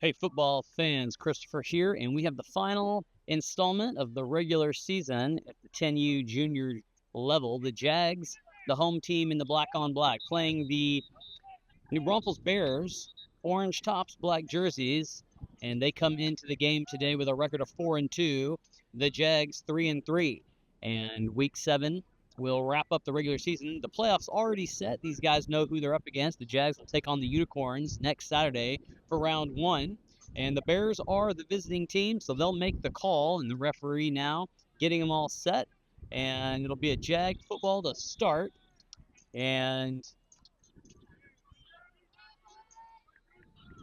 Hey, football fans, Christopher here, and we have the final installment of the regular season at the 10U junior level. The Jags, the home team in the black on black, playing the New Braunfels Bears, orange tops, black jerseys, and they come into the game today with a record of 4-2. The Jags 3-3, and Week 7 will wrap up the regular season. The playoffs already set. These guys know who they're up against. The Jags will take on the Unicorns next Saturday for round 1. And the Bears are the visiting team, so they'll make the call, and the referee now getting them all set. And it'll be a Jag football to start. And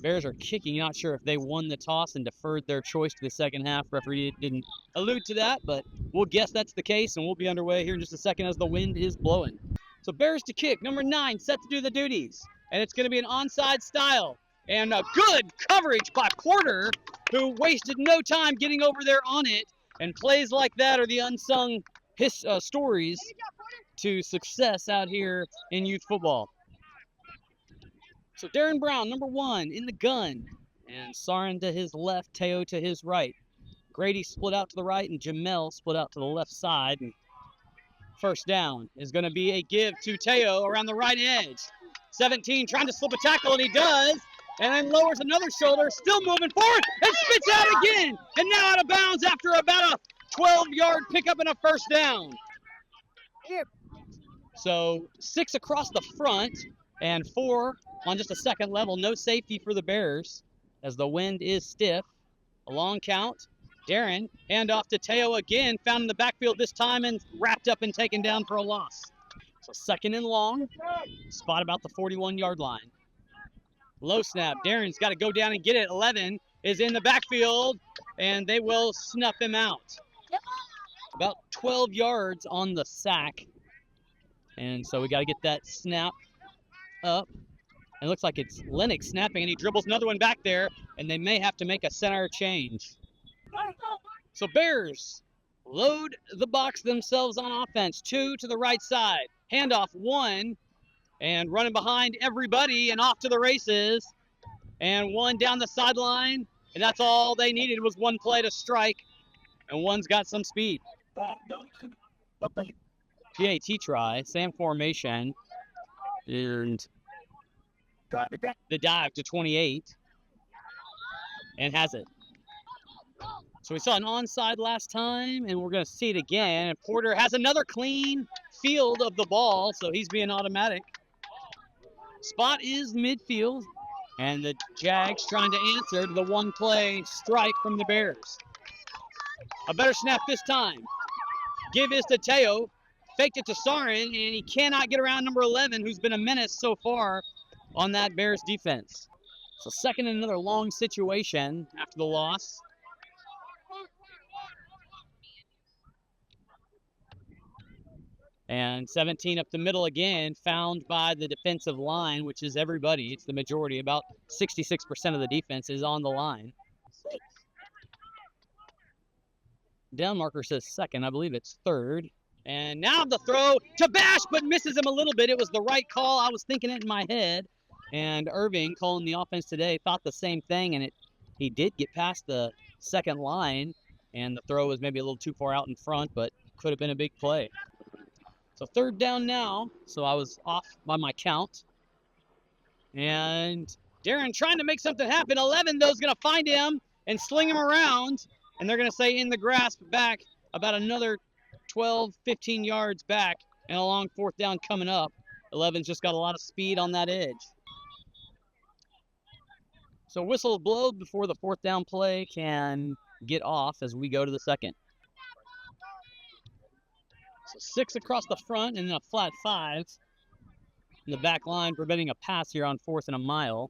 Bears are kicking. Not sure if they won the toss and deferred their choice to the second half. Referee didn't allude to that, but we'll guess that's the case, and we'll be underway here in just a second as the wind is blowing. So Bears to kick, number 9, set to do the duties. And it's going to be an onside style. And a good coverage by Porter, who wasted no time getting over there on it. And plays like that are the unsung stories to success out here in youth football. So Darren Brown, number 1, in the gun. And Sarin to his left, Teo to his right. Grady split out to the right, and Jamel split out to the left side. And first down is going to be a give to Teo around the right edge. 17 trying to slip a tackle, and he does. And then lowers another shoulder, still moving forward, and spits out again. And now out of bounds after about a 12-yard pickup and a first down. So 6 across the front and 4 on just a second level. No safety for the Bears as the wind is stiff. A long count. Darren, hand off to Teo again, found in the backfield this time and wrapped up and taken down for a loss. So second and long, spot about the 41-yard line. Low snap. Darren's got to go down and get it. 11 is in the backfield, and they will snuff him out. About 12 yards on the sack. And so we got to get that snap up. It looks like it's Lennox snapping, and he dribbles another one back there, and they may have to make a center change. So Bears load the box themselves on offense. 2 to the right side. Handoff 1. And running behind everybody and off to the races. And 1 down the sideline. And that's all they needed was 1 play to strike. And 1's got some speed. PAT try, same formation. And the dive to 28. And has it. So we saw an onside last time, and we're going to see it again. And Porter has another clean field of the ball, so he's being automatic. Spot is midfield, and the Jags trying to answer to the 1-play strike from the Bears. A better snap this time. Give is to Teo. Faked it to Sarin, and he cannot get around number 11, who's been a menace so far on that Bears defense. So second and another long situation after the loss. And 17 up the middle again, found by the defensive line, which is everybody. It's the majority. About 66% of the defense is on the line. Down marker says second. I believe it's third. And now the throw to Bash, but misses him a little bit. It was the right call. I was thinking it in my head. And Irving, calling the offense today, thought the same thing. And he did get past the second line. And the throw was maybe a little too far out in front, but could have been a big play. So third down now, so I was off by my count. And Darren trying to make something happen. 11, though, is going to find him and sling him around. And they're going to say in the grasp back about another 12, 15 yards back. And a long fourth down coming up. 11's just got a lot of speed on that edge. So whistle blow before the fourth down play can get off as we go to the second. So 6 across the front and then a flat 5 in the back line, preventing a pass here on 4th and a mile.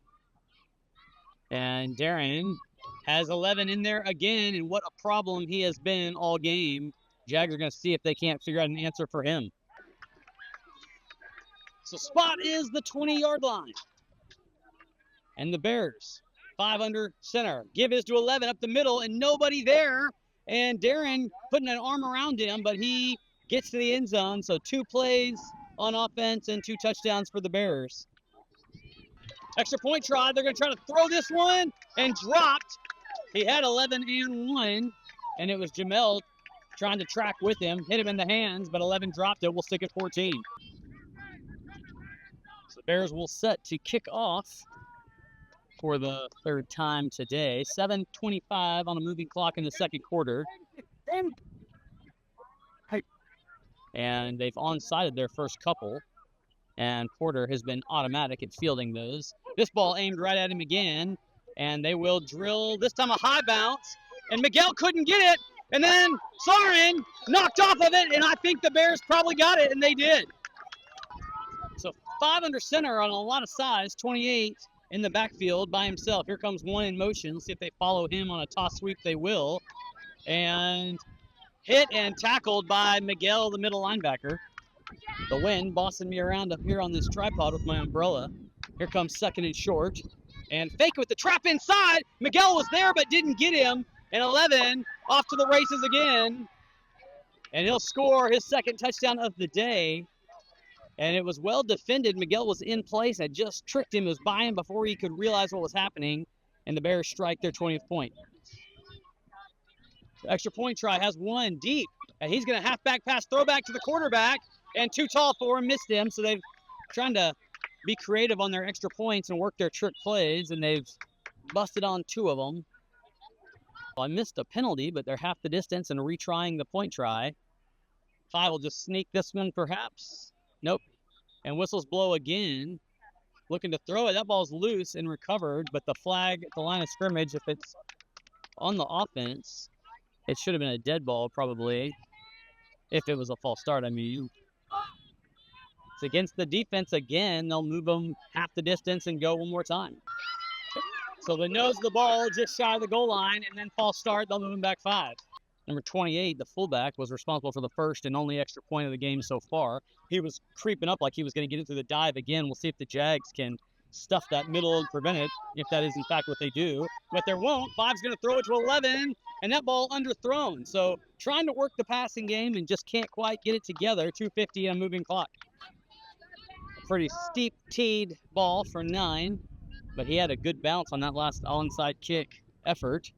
And Darren has 11 in there again, and what a problem he has been all game. Jags are going to see if they can't figure out an answer for him. So spot is the 20-yard line. And the Bears, 5 under center. Give is to 11 up the middle, and nobody there. And Darren putting an arm around him, but he gets to the end zone. So 2 plays on offense and 2 touchdowns for the Bears. Extra point try. They're going to try to throw this one and dropped. He had 11 and 1, and it was Jamel trying to track with him. Hit him in the hands, but 11 dropped it. We'll stick at 14. So the Bears will set to kick off for the third time today. 7:25 on the moving clock in the second quarter. And they've onside their first couple. And Porter has been automatic at fielding those. This ball aimed right at him again. And they will drill, this time a high bounce. And Miguel couldn't get it. And then Sarin knocked off of it. And I think the Bears probably got it, and they did. So 5 under center on a lot of size. 28 in the backfield by himself. Here comes one in motion. Let's see if they follow him on a toss sweep. They will. And hit and tackled by Miguel, the middle linebacker. The wind bossing me around up here on this tripod with my umbrella. Here comes second and short. And fake with the trap inside. Miguel was there but didn't get him. And 11 off to the races again. And he'll score his second touchdown of the day. And it was well defended. Miguel was in place. I just tricked him. It was by him before he could realize what was happening. And the Bears strike their 20th point. The extra point try has one deep. And he's going to halfback pass, throwback to the quarterback. And too tall for him, missed him. So they've trying to be creative on their extra points and work their trick plays. And they've busted on 2 of them. Well, I missed a penalty, but they're half the distance and retrying the point try. 5 will just sneak this one perhaps. Nope. And whistles blow again. Looking to throw it. That ball's loose and recovered, but the flag at the line of scrimmage, if it's on the offense, it should have been a dead ball probably. If it was a false start, I mean. It's against the defense again. They'll move them half the distance and go one more time. So they nose the ball just shy of the goal line, and then false start, they'll move them back 5. Number 28, the fullback, was responsible for the first and only extra point of the game so far. He was creeping up like he was going to get into the dive again. We'll see if the Jags can stuff that middle and prevent it, if that is in fact what they do. But they won't. 5's going to throw it to 11, and that ball underthrown. So trying to work the passing game and just can't quite get it together. 2:50 on a moving clock. Pretty steep teed ball for 9, but he had a good bounce on that last onside kick effort.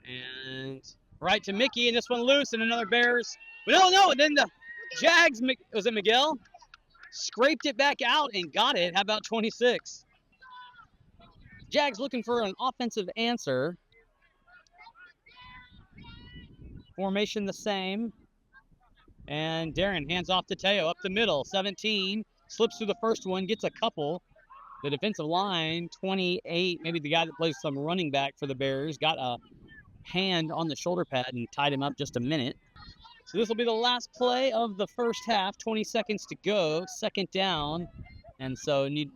And right to Mickey, and this one loose, and another Bears. No, and then the Jags, was it Miguel? Scraped it back out and got it. How about 26? Jags looking for an offensive answer. Formation the same. And Darren hands off to Teo up the middle. 17, slips through the first one, gets a couple. The defensive line, 28, maybe the guy that plays some running back for the Bears, got a hand on the shoulder pad and tied him up just a minute. So this will be the last play of the first half. 20 seconds to go, second down. And so need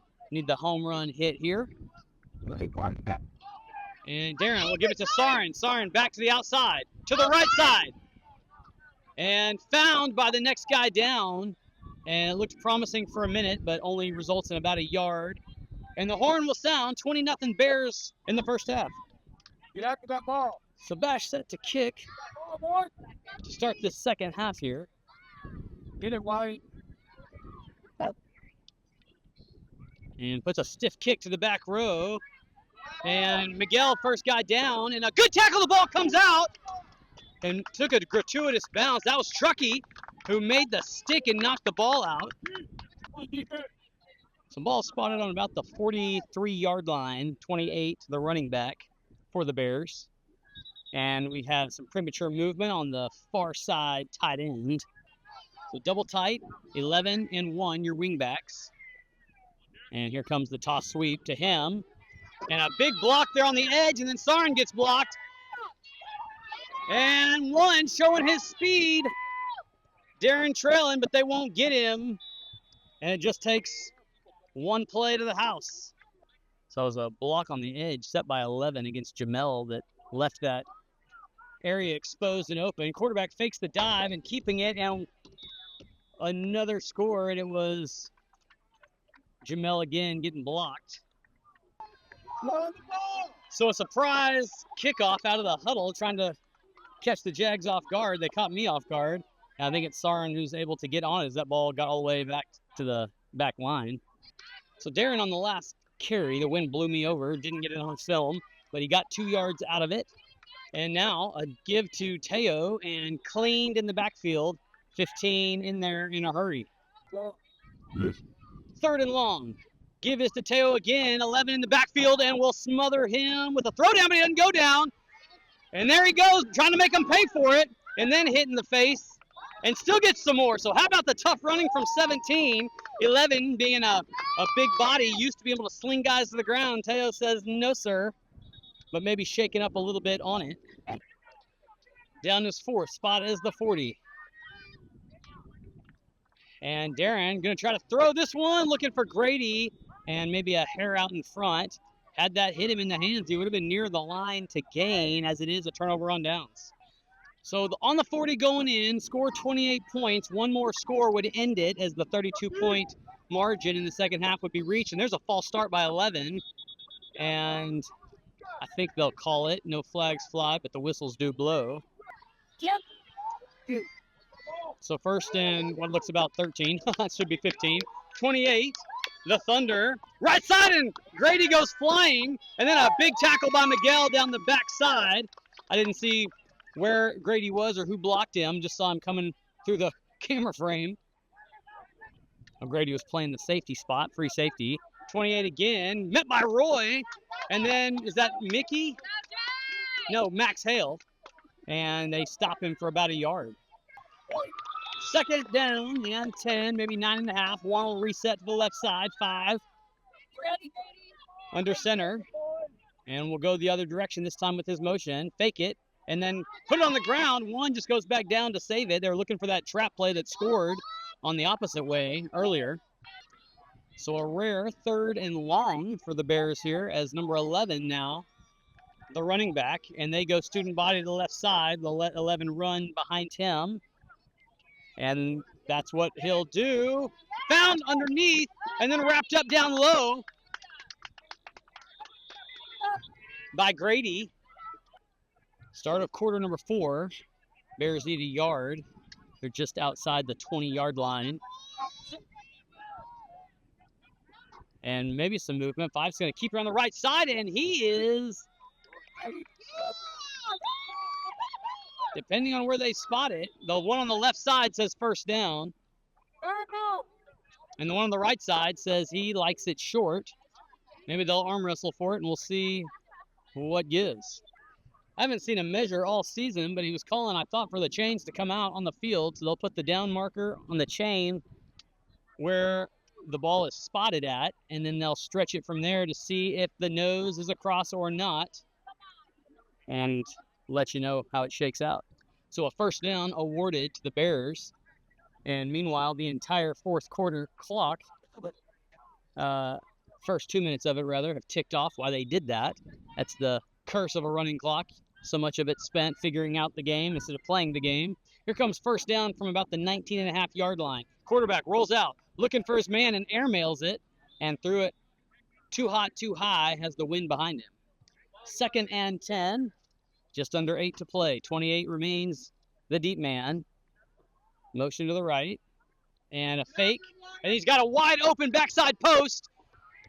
the home run hit here. And Darren will give it to Sarin. Sarin back to the outside, to the right side. And found by the next guy down. And it looked promising for a minute, but only results in about a yard. And the horn will sound. 20-0 Bears in the first half. Get after that ball. Sabash set to kick to start this second half here. Get it wide. And puts a stiff kick to the back row. And Miguel, first guy down. And a good tackle. The ball comes out. And took a gratuitous bounce. That was Truckee, who made the stick and knocked the ball out. Some ball spotted on about the 43-yard line, 28 to the running back for the Bears. And we have some premature movement on the far side tight end. So double tight, 11 and 1, your wingbacks. And here comes the toss sweep to him. And a big block there on the edge, and then Sarin gets blocked. And one showing his speed. Darren trailing, but they won't get him. And it just takes one play to the house. So it was a block on the edge set by 11 against Jamel that left that area exposed and open. Quarterback fakes the dive and keeping it, and another score, and it was Jamel again getting blocked. So a surprise kickoff out of the huddle, trying to catch the Jags off guard. They caught me off guard. And I think it's Sarin who's able to get on it as that ball got all the way back to the back line. So Darren on the last carry, the wind blew me over, didn't get it on film, but he got 2 yards out of it. And now a give to Teo and cleaned in the backfield. 15 in there in a hurry. 3rd and long. Give is to Teo again. 11 in the backfield, and we'll smother him with a throwdown, but he doesn't go down. And there he goes, trying to make him pay for it, and then hit in the face, and still gets some more. So how about the tough running from 17? 11 being a big body, used to be able to sling guys to the ground. Teo says, no, sir, but maybe shaking up a little bit on it. Down his 4th spot is the 40. And Darren going to try to throw this one, looking for Grady, and maybe a hair out in front. Had that hit him in the hands, he would have been near the line to gain, as it is a turnover on downs. So on the 40 going in, score 28 points. One more score would end it, as the 32-point margin in the second half would be reached. And there's a false start by 11. And I think they'll call it. No flags fly, but the whistles do blow. Yep. So first and what looks about 13. That should be 15. 28. The Thunder. Right side, and Grady goes flying. And then a big tackle by Miguel down the backside. I didn't see where Grady was or who blocked him. Just saw him coming through the camera frame. Grady was playing the safety spot, free safety. 28 again, met by Roy. And then, is that Mickey? No, Max Hale. And they stop him for about a yard. 2nd down and 10, maybe 9.5. One will reset to the left side, 5. Under center. And we'll go the other direction this time with his motion. Fake it, and then put it on the ground. One just goes back down to save it. They're looking for that trap play that scored on the opposite way earlier. So a rare 3rd and long for the Bears here, as number 11 now, the running back, and they go student body to the left side. They'll let 11 run behind him. And that's what he'll do. Found underneath, and then wrapped up down low by Grady. Start of quarter number 4. Bears need a yard. They're just outside the 20-yard line. And maybe some movement. 5's going to keep her on the right side, and he is, depending on where they spot it, the one on the left side says first down. And the one on the right side says he likes it short. Maybe they'll arm wrestle for it, and we'll see what gives. I haven't seen a measure all season, but he was calling, I thought, for the chains to come out on the field. So they'll put the down marker on the chain where the ball is spotted at, and then they'll stretch it from there to see if the nose is across or not, and let you know how it shakes out. So a first down awarded to the Bears. And meanwhile, the entire 4th quarter clock, first 2 minutes of it rather, have ticked off while they did that. That's the curse of a running clock. So much of it spent figuring out the game instead of playing the game. Here comes first down from about the 19.5-yard line. Quarterback rolls out, looking for his man, and airmails it, and threw it too hot, too high, has the wind behind him. 2nd and 10, just under 8 to play. 28 remains the deep man. Motion to the right, and a fake, and he's got a wide open backside post.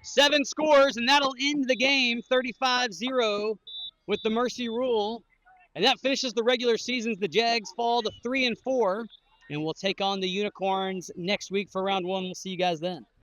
7 scores, and that'll end the game 35-0 with the mercy rule. And that finishes the regular season. The Jags fall to 3-4, and we'll take on the Unicorns next week for round 1. We'll see you guys then.